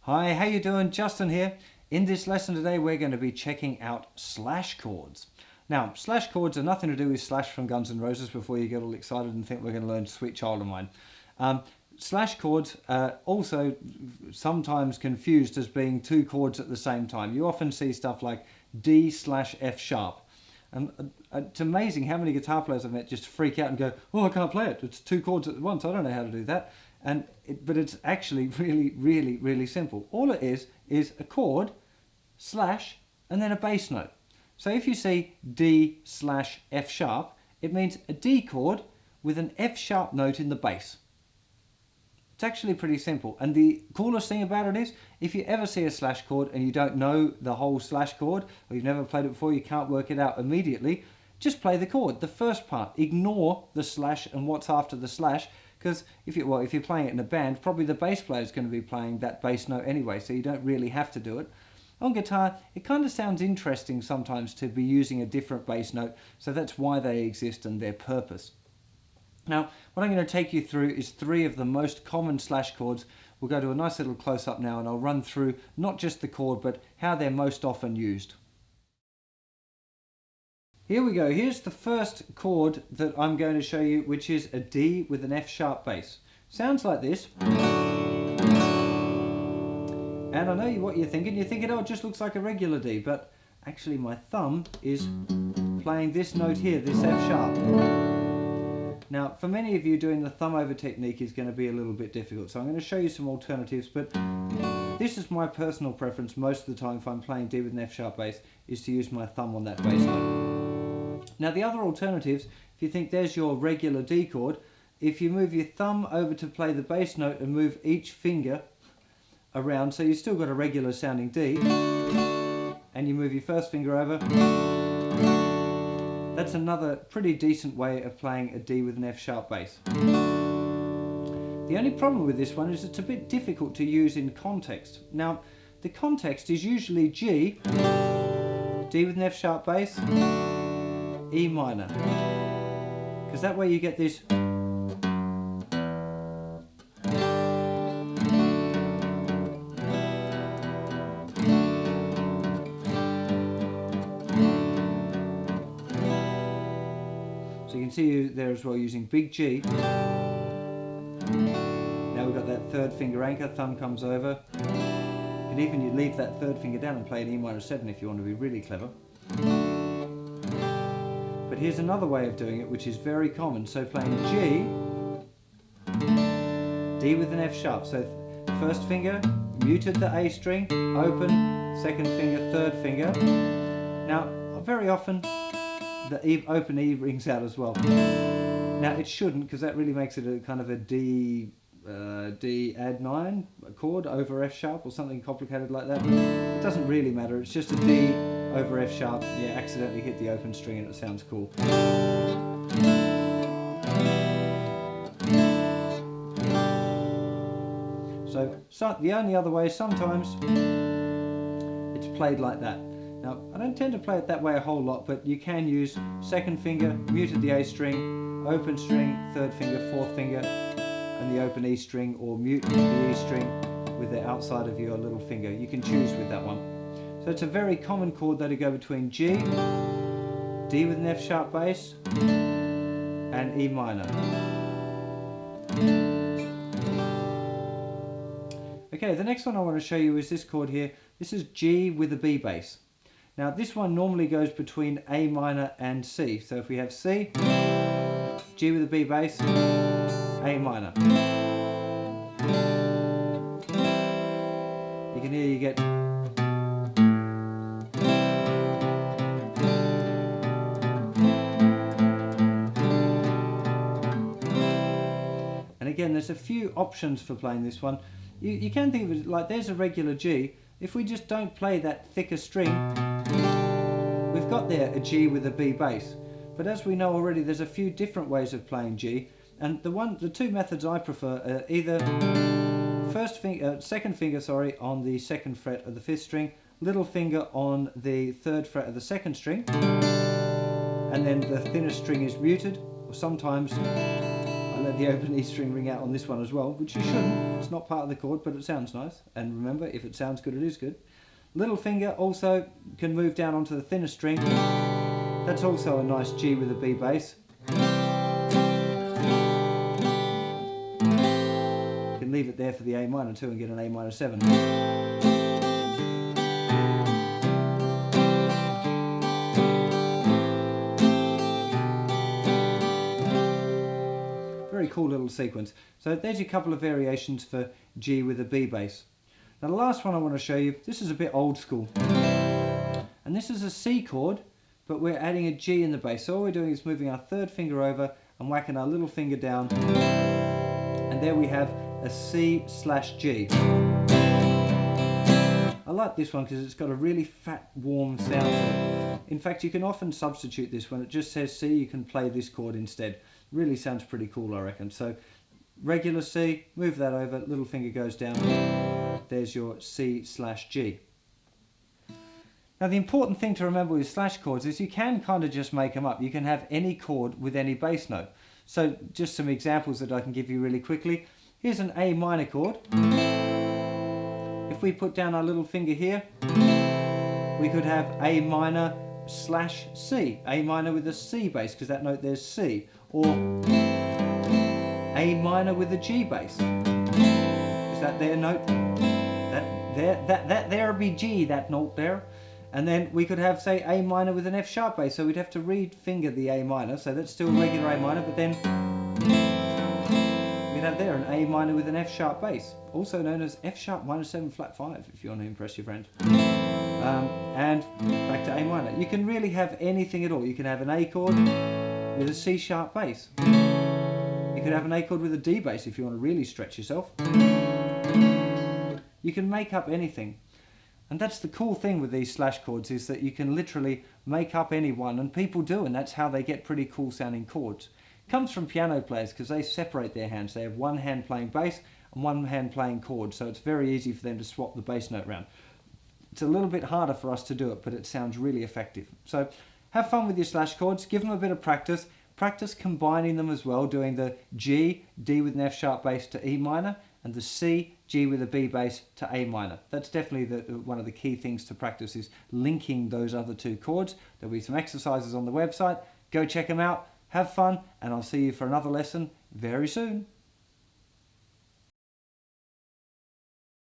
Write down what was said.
Hi, how you doing? Justin here. In this lesson today we're going to be checking out slash chords. Now, slash chords are nothing to do with Slash from Guns N' Roses before you get all excited and think we're going to learn Sweet Child of Mine. Slash chords are also sometimes confused as being two chords at the same time. You often see stuff like D slash F sharp. And it's amazing how many guitar players I've met just freak out and go, oh, I can't play it. It's two chords at once. I don't know how to do that. But it's actually really simple. All it is a chord, slash, and then a bass note. So if you see D slash F sharp, it means a D chord with an F sharp note in the bass. It's actually pretty simple. And the coolest thing about it is, if you ever see a slash chord and you don't know the whole slash chord, or you've never played it before, you can't work it out immediately, just play the chord, the first part. Ignore the slash and what's after the slash, because if you're playing it in a band, probably the bass player is going to be playing that bass note anyway, so you don't really have to do it. On guitar, it kind of sounds interesting sometimes to be using a different bass note, so that's why they exist and their purpose. Now, what I'm going to take you through is three of the most common slash chords. We'll go to a nice little close-up now, and I'll run through not just the chord, but how they're most often used. Here we go. Here's the first chord that I'm going to show you, which is a D with an F sharp bass. Sounds like this. And I know what you're thinking. You're thinking, oh, it just looks like a regular D, but actually my thumb is playing this note here, this F sharp. Now, for many of you, doing the thumb over technique is going to be a little bit difficult, so I'm going to show you some alternatives, but this is my personal preference most of the time if I'm playing D with an F sharp bass, is to use my thumb on that bass note. Now, the other alternatives, if you think there's your regular D chord, if you move your thumb over to play the bass note and move each finger around, so you've still got a regular sounding D, and you move your first finger over, that's another pretty decent way of playing a D with an F sharp bass. The only problem with this one is it's a bit difficult to use in context. Now, the context is usually G, D with an F sharp bass, E minor, because that way you get this. So you can see you there as well using big G. Now we've got that third finger anchor, thumb comes over. And even you leave that third finger down and play an E minor 7 if you want to be really clever. But here's another way of doing it, which is very common. So playing G, D with an F sharp. So first finger, muted the A string, open, second finger, third finger. Now, very often, the open E rings out as well. Now it shouldn't, because that really makes it a kind of a D add 9 chord over F sharp or something complicated like that. It doesn't really matter, it's just a D over F sharp. Yeah, accidentally hit the open string and it sounds cool. So the only other way, sometimes it's played like that. Now, I don't tend to play it that way a whole lot, but you can use second finger, muted the A string, open string, third finger, fourth finger, and the open E string, or mute the E string with the outside of your little finger. You can choose with that one. So it's a very common chord that'll go between G, D with an F sharp bass, and E minor. Okay, the next one I want to show you is this chord here. This is G with a B bass. Now this one normally goes between A minor and C. So if we have C, G with a B bass, A minor. You can hear you get. And again, there's a few options for playing this one. You can think of it like there's a regular G. If we just don't play that thicker string, we've got there a G with a B bass. But as we know already, there's a few different ways of playing G, and the two methods I prefer are either second finger on the second fret of the fifth string, little finger on the third fret of the second string, and then the thinner string is muted, or sometimes I let let the open E string ring out on this one as well, which you shouldn't. It's not part of the chord, but it sounds nice. And remember, if it sounds good, it is good. Little finger also can move down onto the thinner string. That's also a nice G with a B bass. You can leave it there for the A minor too and get an A minor 7. Very cool little sequence. So there's a couple of variations for G with a B bass. Now the last one I want to show you, this is a bit old school. And this is a C chord, but we're adding a G in the bass. So all we're doing is moving our third finger over and whacking our little finger down. And there we have a C/G. I like this one because it's got a really fat, warm sound to it. In fact, you can often substitute this. When it just says C, you can play this chord instead. Really sounds pretty cool, I reckon. So regular C, move that over, little finger goes down. There's your C/G. Now the important thing to remember with slash chords is you can kind of just make them up. You can have any chord with any bass note. So just some examples that I can give you really quickly. Here's an A minor chord. If we put down our little finger here, we could have A minor/C. A minor with a C bass, because that note there's C. Or A minor with a G bass. Is that their note? That there be G, that note there. And then we could have, say, A minor with an F sharp bass. So we'd have to read finger the A minor. So that's still regular A minor, but then we'd have there an A minor with an F sharp bass, also known as F sharp minor 7 flat 5, if you want to impress your friend. And back to A minor. You can really have anything at all. You can have an A chord with a C sharp bass. You could have an A chord with a D bass if you want to really stretch yourself. You can make up anything. And that's the cool thing with these slash chords, is that you can literally make up any one, and people do, and that's how they get pretty cool sounding chords. It comes from piano players because they separate their hands. They have one hand playing bass and one hand playing chords, so it's very easy for them to swap the bass note around. It's a little bit harder for us to do it, but it sounds really effective. So have fun with your slash chords, give them a bit of practice. Practice combining them as well, doing the G, D with an F sharp bass to E minor, and the C, G with a B bass to A minor. That's definitely one of the key things to practice, is linking those other two chords. There'll be some exercises on the website. Go check them out, have fun, and I'll see you for another lesson very soon.